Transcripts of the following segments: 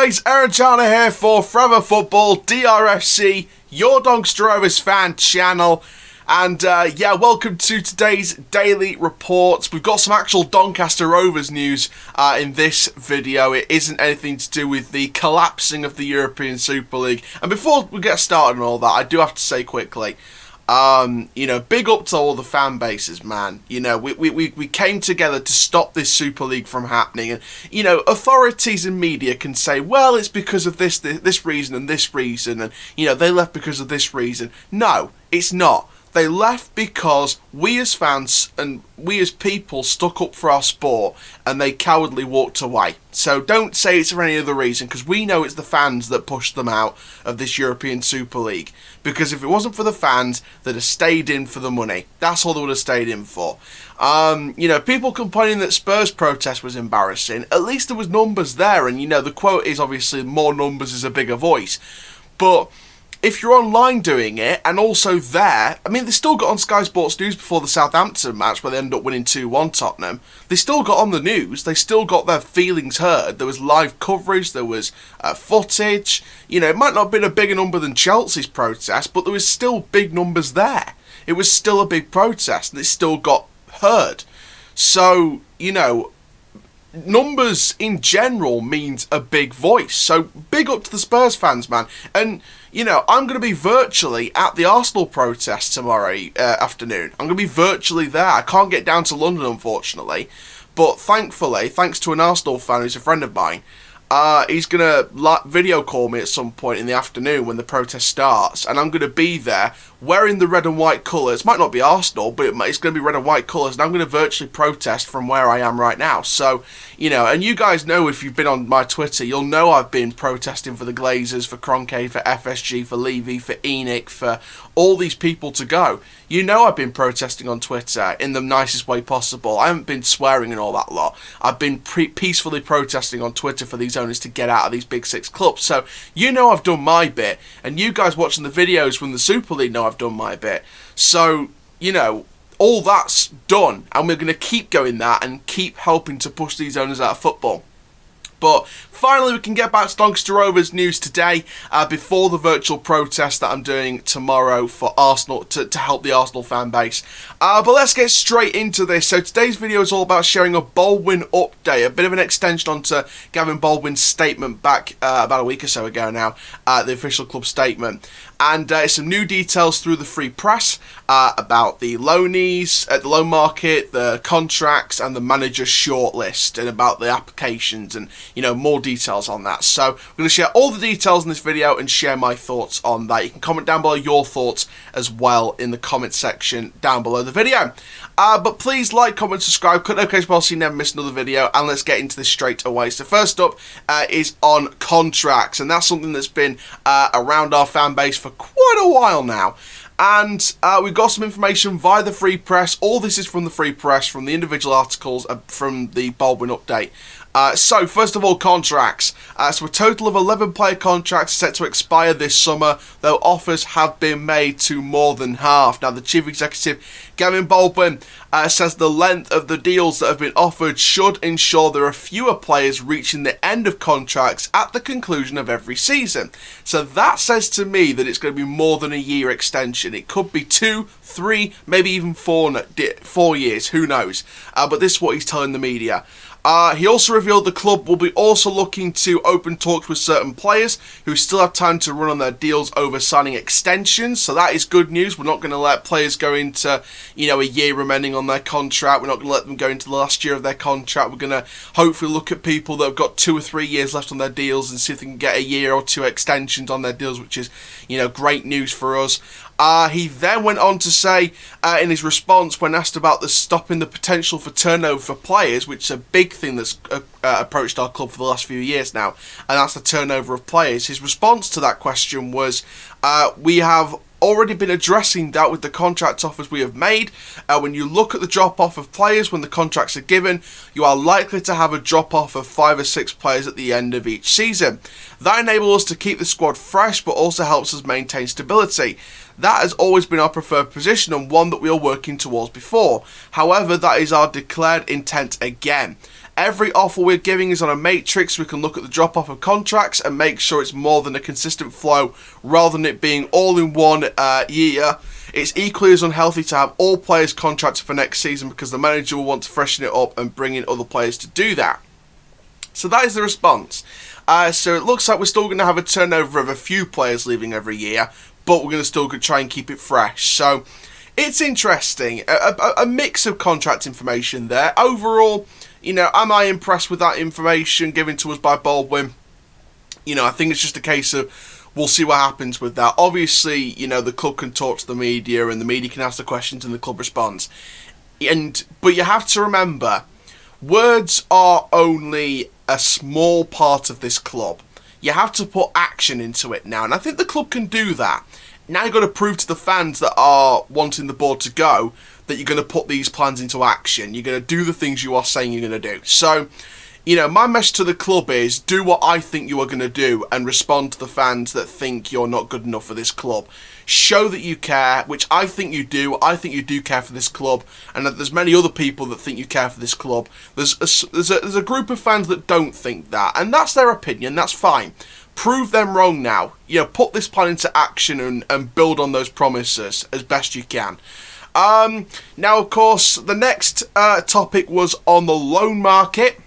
guys, Aaron Chandler here for Forever Football, DRFC, your Doncaster Rovers fan channel. And welcome to today's Daily Reports. We've got some actual Doncaster Rovers news in this video. It isn't anything to do with the collapsing of the European Super League. And before we get started on all that, I do have to say quickly, big up to all the fan bases, man. We came together to stop this Super League from happening. And, authorities and media can say, well, it's because of this reason and this reason. And, they left because of this reason. No, it's not. They left because we as fans and we as people stuck up for our sport and they cowardly walked away. So don't say it's for any other reason, because we know it's the fans that pushed them out of this European Super League. Because if it wasn't for the fans, they'd have stayed in for the money. That's all they would have stayed in for. People complaining that Spurs' protest was embarrassing. At least there was numbers there, and the quote is obviously more numbers is a bigger voice. But if you're online doing it, and also there, they still got on Sky Sports News before the Southampton match where they ended up winning 2-1 Tottenham. They still got on the news. They still got their feelings heard. There was live coverage. There was footage. It might not have been a bigger number than Chelsea's protest, but there was still big numbers there. It was still a big protest, and it still got heard. So, numbers in general means a big voice. So big up to the Spurs fans, man. And I'm going to be virtually at the Arsenal protest tomorrow afternoon. I'm going to be virtually there. I can't get down to London, unfortunately, but thankfully, thanks to an Arsenal fan who's a friend of mine, he's going to video call me at some point in the afternoon when the protest starts, and I'm going to be there wearing the red and white colours. Might not be Arsenal, but it's going to be red and white colours, and I'm going to virtually protest from where I am right now. So, and you guys know, if you've been on my Twitter, you'll know I've been protesting for the Glazers, for Kroenke, for FSG, for Levy, for ENIC, for all these people to go. I've been protesting on Twitter in the nicest way possible. I haven't been swearing and all that lot. I've been peacefully protesting on Twitter for these owners to get out of these Big Six clubs. So, I've done my bit. And you guys watching the videos from the Super League know I've done my bit. So, all that's done. And we're going to keep going that and keep helping to push these owners out of football. But finally, we can get back to Doncaster Rovers news today before the virtual protest that I'm doing tomorrow for Arsenal to help the Arsenal fan base. But let's get straight into this. So today's video is all about sharing a Baldwin update, a bit of an extension onto Gavin Baldwin's statement back about a week or so ago now, the official club statement. And some new details through the free press about the loanees at the loan market, the contracts, and the manager shortlist, and about the applications, and more details on that. So we're going to share all the details in this video and share my thoughts on that. You can comment down below your thoughts as well in the comment section down below the video. But please like, comment, subscribe, click notification bell so you never miss another video, and let's get into this straight away. So first up is on contracts, and that's something that's been around our fan base for quite a while now. And we've got some information via the free press. All this is from the free press, from the individual articles, from the Baldwin update. So, first of all, contracts. So a total of 11 player contracts set to expire this summer, though offers have been made to more than half. Now, the chief executive, Gavin Baldwin, says the length of the deals that have been offered should ensure there are fewer players reaching the end of contracts at the conclusion of every season. So that says to me that it's going to be more than a year extension. It could be 2, 3, maybe even 4 years, who knows. But this is what he's telling the media. He also revealed the club will be also looking to open talks with certain players who still have time to run on their deals over signing extensions. So that is good news. We're not going to let players go into, a year remaining on their contract. We're not going to let them go into the last year of their contract. We're going to hopefully look at people that have got 2 or 3 years left on their deals and see if they can get a year or 2 extensions on their deals, which is, great news for us. He then went on to say, in his response, when asked about stopping the potential for turnover for players, which is a big thing that's approached our club for the last few years now, and that's the turnover of players. His response to that question was, we have already been addressing that with the contract offers we have made. When you look at the drop-off of players when the contracts are given, you are likely to have a drop-off of 5 or 6 players at the end of each season. That enables us to keep the squad fresh, but also helps us maintain stability. That has always been our preferred position and one that we are working towards before. However, that is our declared intent again. Every offer we're giving is on a matrix. We can look at the drop-off of contracts and make sure it's more than a consistent flow rather than it being all in one year. It's equally as unhealthy to have all players contracted for next season because the manager will want to freshen it up and bring in other players to do that. So that is the response. So it looks like we're still going to have a turnover of a few players leaving every year, but we're going to still try and keep it fresh. So it's interesting. A mix of contract information there. Overall, am I impressed with that information given to us by Baldwin? I think it's just a case of we'll see what happens with that. Obviously, the club can talk to the media and the media can ask the questions and the club responds. But you have to remember, words are only a small part of this club. You have to put action into it now, and I think the club can do that. Now you've got to prove to the fans that are wanting the board to go that you're going to put these plans into action. You're going to do the things you are saying you're going to do. So, my message to the club is do what I think you are going to do and respond to the fans that think you're not good enough for this club. Show that you care, which I think you do. I think you do care for this club, and that there's many other people that think you care for this club. There's a group of fans that don't think that, and that's their opinion. That's fine. Prove them wrong now. Put this plan into action and build on those promises as best you can. Now, of course, the next topic was on the loan market.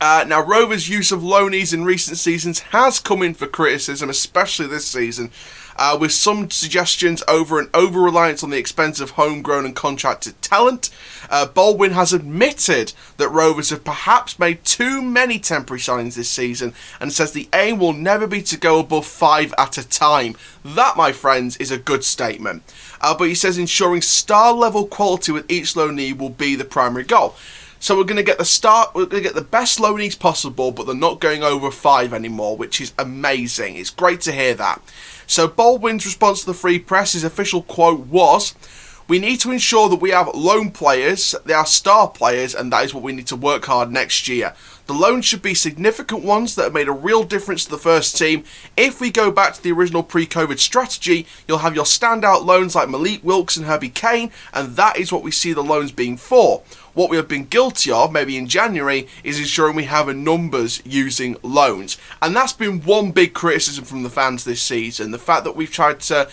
Now, Rovers' use of loanees in recent seasons has come in for criticism, especially this season, with some suggestions over an over-reliance on the expensive homegrown and contracted talent. Baldwin has admitted that Rovers have perhaps made too many temporary signings this season and says the aim will never be to go above 5 at a time. That, my friends, is a good statement. But he says ensuring star-level quality with each loanee will be the primary goal. So we're going to get the best loanees possible, but they're not going over 5 anymore, which is amazing. It's great to hear that. So Baldwin's response to the Free Press, his official quote was, "We need to ensure that we have loan players, they are star players, and that is what we need to work hard next year. The loans should be significant ones that have made a real difference to the first team. If we go back to the original pre-COVID strategy, you'll have your standout loans like Malik Wilkes and Herbie Kane, and that is what we see the loans being for. What we have been guilty of, maybe in January, is ensuring we have a numbers using loans." And that's been one big criticism from the fans this season. The fact that we've tried to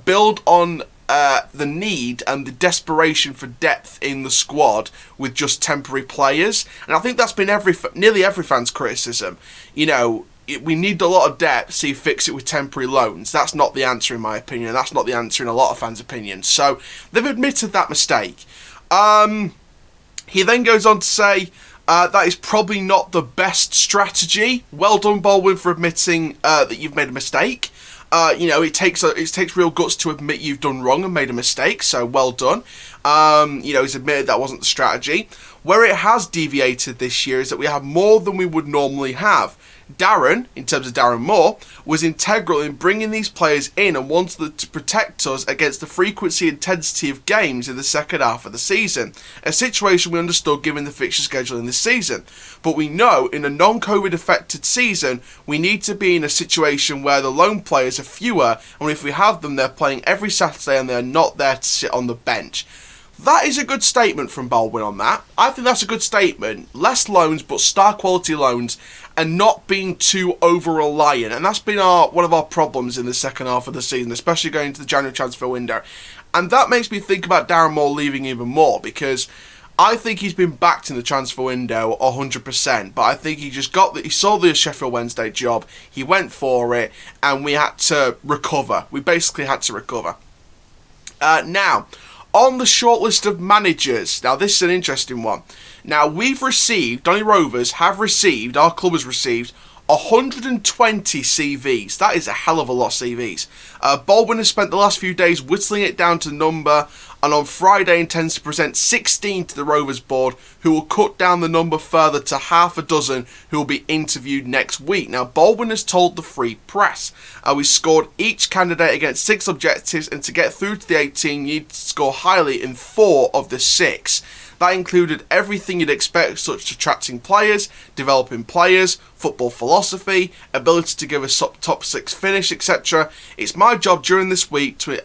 build on the need and the desperation for depth in the squad with just temporary players. And I think that's been nearly every fan's criticism. We need a lot of depth, so you fix it with temporary loans. That's not the answer in my opinion. That's not the answer in a lot of fans' opinions. So they've admitted that mistake. He then goes on to say that is probably not the best strategy. Well done, Baldwin, for admitting that you've made a mistake. It takes real guts to admit you've done wrong and made a mistake, so well done. He's admitted that wasn't the strategy. Where it has deviated this year is that we have more than we would normally have. Darren, in terms of Darren Moore, was integral in bringing these players in and wanted to protect us against the frequency and intensity of games in the second half of the season, a situation we understood given the fixture schedule in this season. But we know in a non-COVID affected season, we need to be in a situation where the loan players are fewer, and if we have them, they're playing every Saturday and they're not there to sit on the bench. That is a good statement from Baldwin on that. I think that's a good statement. Less loans, but star quality loans, and not being too over-reliant. And that's been one of our problems in the second half of the season, especially going into the January transfer window. And that makes me think about Darren Moore leaving even more, because I think he's been backed in the transfer window 100%. But I think he saw the Sheffield Wednesday job, he went for it, and we had to recover. We basically had to recover. Now, on the shortlist of managers, now this is an interesting one. Now Donny Rovers our club has received 120 CVs. That is a hell of a lot of CVs. Baldwin has spent the last few days whittling it down to number, and on Friday intends to present 16 to the Rovers board, who will cut down the number further to half a dozen who will be interviewed next week. Now, Baldwin has told the Free Press, we scored each candidate against 6 objectives, and to get through to the 18, you need to score highly in 4 of the 6. That included everything you'd expect, such as attracting players, developing players, football philosophy, ability to give a top 6 finish, etc. It's my job during this week to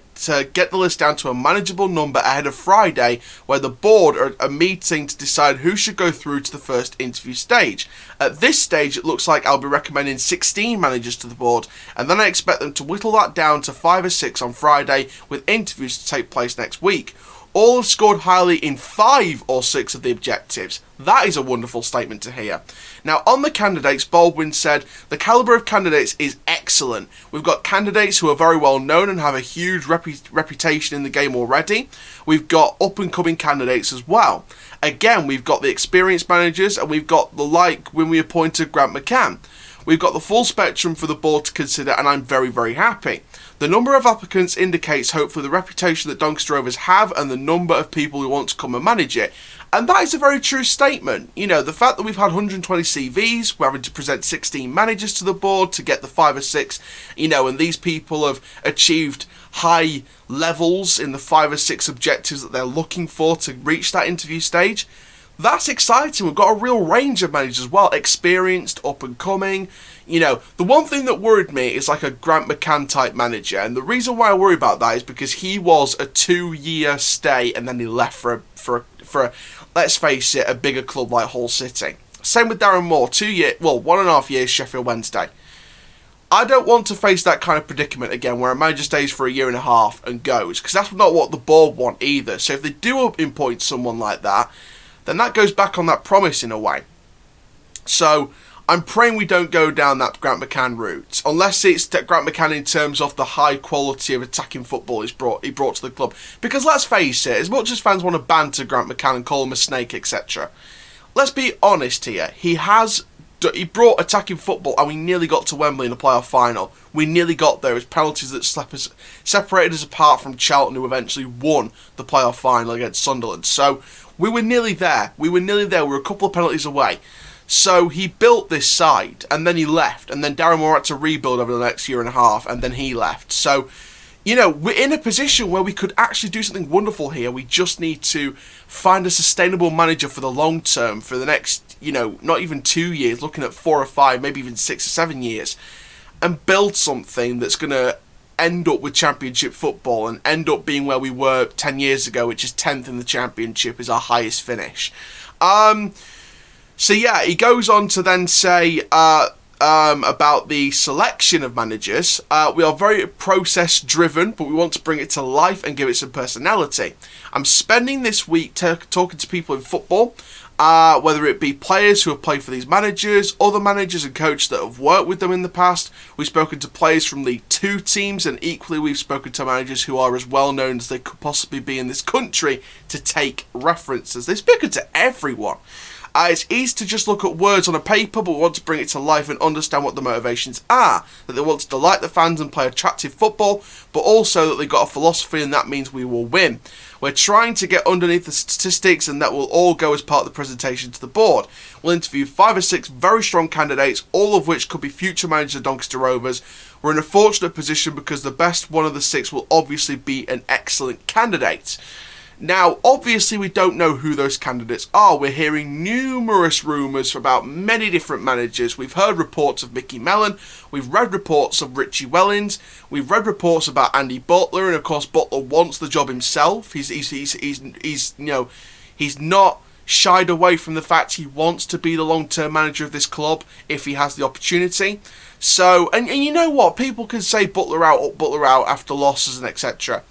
get the list down to a manageable number ahead of Friday, where the board are meeting to decide who should go through to the first interview stage. At this stage, it looks like I'll be recommending 16 managers to the board, and then I expect them to whittle that down to 5 or 6 on Friday, with interviews to take place next week. All have scored highly in 5 or 6 of the objectives. That is a wonderful statement to hear. Now, on the candidates, Baldwin said, the calibre of candidates is excellent. We've got candidates who are very well known and have a huge reputation in the game already. We've got up-and-coming candidates as well. Again, we've got the experienced managers, and we've got the like when we appointed Grant McCann. We've got the full spectrum for the board to consider, and I'm very, very happy. The number of applicants indicates hopefully the reputation that Doncaster Rovers have and the number of people who want to come and manage it. And that is a very true statement. You know, the fact that we've had 120 CVs, we're having to present 16 managers to the board to get the 5 or 6, you know, and these people have achieved high levels in the 5 or 6 objectives that they're looking for to reach that interview stage. That's exciting. We've got a real range of managers as well, experienced, up and coming. You know, the one thing that worried me is like a Grant McCann type manager, and the reason why I worry about that is because he was a 2-year stay and then he left for a let's face it, a bigger club like Hull City. Same with Darren Moore, 1.5 years Sheffield Wednesday. I don't want to face that kind of predicament again where a manager stays for a year and a half and goes, because that's not what the board want either. So if they do appoint someone like that, then that goes back on that promise in a way. So I'm praying we don't go down that Grant McCann route, unless it's Grant McCann in terms of the high quality of attacking football he brought to the club. Because let's face it, as much as fans want to banter Grant McCann and call him a snake, etc., let's be honest here. He brought attacking football, and we nearly got to Wembley in the playoff final. We nearly got there. It was penalties that separated us apart from Charlton, who eventually won the playoff final against Sunderland. So we were nearly there. We were a couple of penalties away. So he built this side, and then he left, and then Darren Moore had to rebuild over the next year and a half, and then he left. So, you know, we're in a position where we could actually do something wonderful here. We just need to find a sustainable manager for the long term, for the next, you know, not even 2 years, looking at 4 or 5, maybe even 6 or 7 years, and build something that's going to end up with Championship football and end up being where we were 10 years ago, which is 10th in the Championship, is our highest finish. So yeah, he goes on to then say about the selection of managers. We are very process driven, but we want to bring it to life and give it some personality. I'm spending this week talking to people in football, whether it be players who have played for these managers, other managers and coaches that have worked with them in the past. We've spoken to players from League 2 teams, and equally we've spoken to managers who are as well known as they could possibly be in this country to take references. They've spoken to everyone. It's easy to just look at words on a paper, but we want to bring it to life and understand what the motivations are. That they want to delight the fans and play attractive football, but also that they've got a philosophy, and that means we will win. We're trying to get underneath the statistics, and that will all go as part of the presentation to the board. We'll interview 5 or 6 very strong candidates, all of which could be future managers of Doncaster Rovers. We're in a fortunate position because the best one of the 6 will obviously be an excellent candidate. Now, obviously, we don't know who those candidates are. We're hearing numerous rumours about many different managers. We've heard reports of Mickey Mellon. We've read reports of Richie Wellens. We've read reports about Andy Butler, and of course, Butler wants the job himself. He's not shied away from the fact he wants to be the long-term manager of this club if he has the opportunity. So, and you know what? People can say Butler out after losses and etc.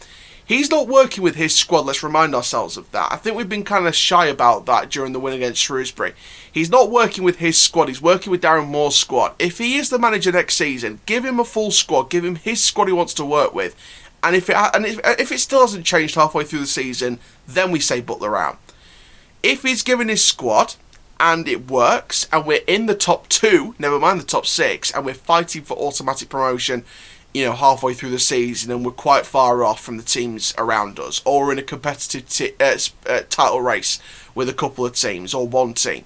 He's not working with his squad, let's remind ourselves of that. I think we've been kind of shy about that during the win against Shrewsbury. He's not working with his squad, he's working with Darren Moore's squad. If he is the manager next season, give him a full squad, give him his squad he wants to work with. And if it still hasn't changed halfway through the season, then we say Butler out. If he's given his squad, and it works, and we're in the top 2, never mind the top 6, and we're fighting for automatic promotion, you know, halfway through the season, and we're quite far off from the teams around us, or in a competitive title race with a couple of teams, or one team,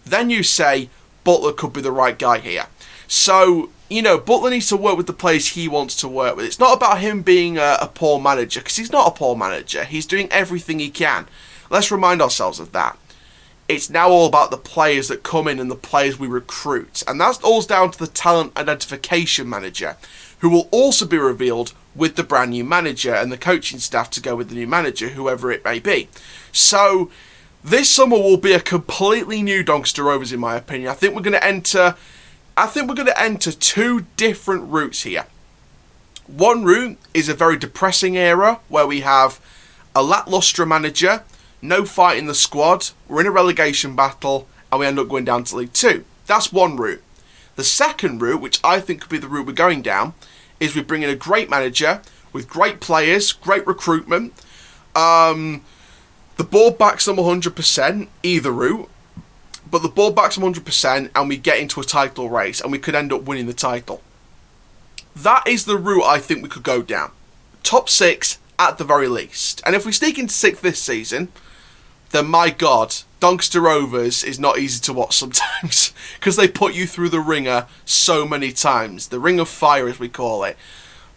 then you say Butler could be the right guy here. So, you know, Butler needs to work with the players he wants to work with. It's not about him being a poor manager, because he's not a poor manager. He's doing everything he can. let's remind ourselves of that. It's now all about the players that come in and the players we recruit. And that's all down to the talent identification manager, who will also be revealed with the brand new manager and the coaching staff to go with the new manager, whoever it may be. So this summer will be a completely new Doncaster Rovers, in my opinion. I think we're going to enter two different routes here. One route is a very depressing era where we have a lacklustre manager, no fight in the squad, we're in a relegation battle, and we end up going down to League 2. That's one route. The second route, which I think could be the route we're going down, is we bring in a great manager with great players, great recruitment. The board backs them 100%, either route, but the board backs them 100% and we get into a title race and we could end up winning the title. That is the route I think we could go down. Top 6 at the very least. And if we sneak into 6th this season, then my God, Doncaster Rovers is not easy to watch sometimes because they put you through the ringer so many times. The ring of fire, as we call it.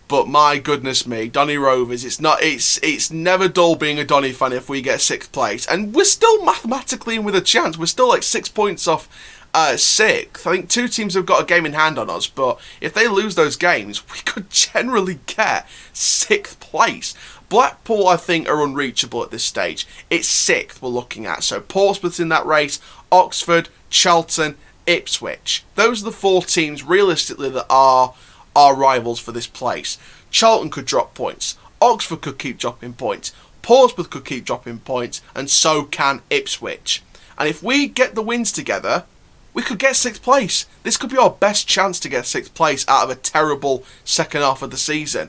But my goodness me, Donny Rovers, it's never dull being a Donny fan if we get 6th place. And we're still mathematically in with a chance. We're still like 6 points off 6th. I think 2 teams have got a game in hand on us, but if they lose those games, we could generally get 6th place. Blackpool, I think, are unreachable at this stage. It's 6th we're looking at. So Portsmouth's in that race, Oxford, Charlton, Ipswich. Those are the 4 teams, realistically, that are our rivals for this place. Charlton could drop points. Oxford could keep dropping points. Portsmouth could keep dropping points. And so can Ipswich. And if we get the wins together, we could get 6th place. This could be our best chance to get 6th place out of a terrible second half of the season.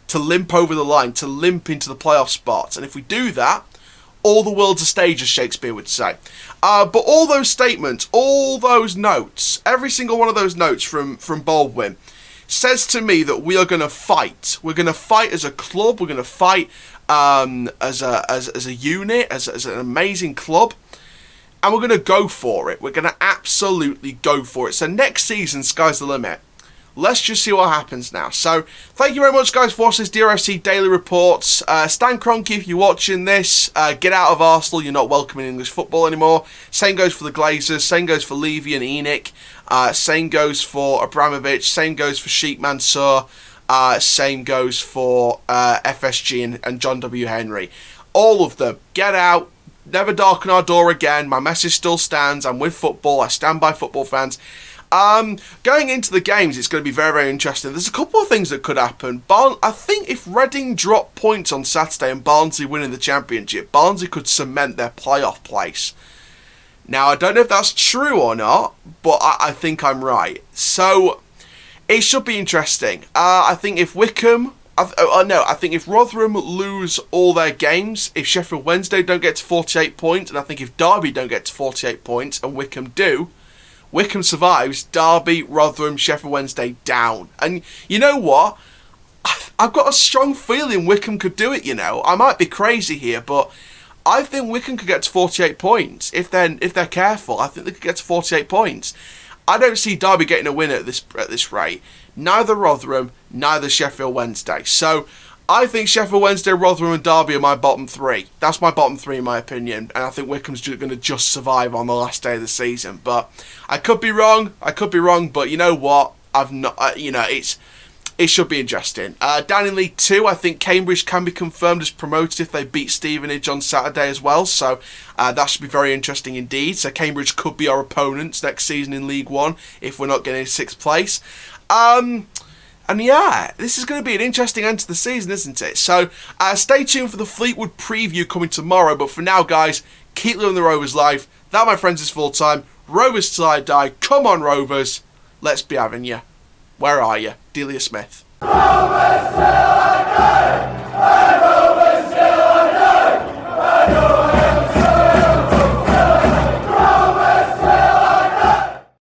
To limp over the line, to limp into the playoff spots. And if we do that, all the world's a stage, as Shakespeare would say. But all those statements, all those notes, every single one of those notes from Baldwin says to me that we are going to fight. We're going to fight as a club. We're going to fight as a unit, as an amazing club. And we're going to go for it. We're going to absolutely go for it. So next season, sky's the limit. Let's just see what happens now. So, thank you very much, guys, for watching this DRFC Daily Reports. Stan Kroenke, if you're watching this, get out of Arsenal. You're not welcome in English football anymore. Same goes for the Glazers. Same goes for Levy and Enoch. Same goes for Abramovich. Same goes for Sheikh Mansour. Same goes for FSG and John W. Henry. All of them, get out. Never darken our door again. My message still stands. I'm with football. I stand by football fans. Going into the games, it's going to be very, very interesting. There's a couple of things that could happen. I think if Reading drop points on Saturday and Barnsley winning the championship, Barnsley could cement their playoff place. Now, I don't know if that's true or not, but I think I'm right. So, it should be interesting. I think if Wickham... I think if Rotherham lose all their games, if Sheffield Wednesday don't get to 48 points, and I think if Derby don't get to 48 points, and Wickham do, Wickham survives, Derby, Rotherham, Sheffield Wednesday down. And you know what? I've got a strong feeling Wickham could do it, you know. I might be crazy here, but I think Wickham could get to 48 points. If they're careful, I think they could get to 48 points. I don't see Derby getting a win at this rate. Neither Rotherham, neither Sheffield Wednesday. So I think Sheffield Wednesday, Rotherham and Derby are my bottom 3. That's my bottom 3 in my opinion. And I think Wickham's going to just survive on the last day of the season. But I could be wrong. But you know what? It should be interesting. Down in League 2, I think Cambridge can be confirmed as promoted if they beat Stevenage on Saturday as well. So that should be very interesting indeed. So Cambridge could be our opponents next season in League 1 if we're not getting 6th place. And yeah, this is going to be an interesting end to the season, isn't it? So stay tuned for the Fleetwood preview coming tomorrow. But for now, guys, keep living the Rovers life. That, my friends, is full time. Rovers till I die. Come on, Rovers. Let's be having you. Where are you? Delia Smith. Rovers till I die.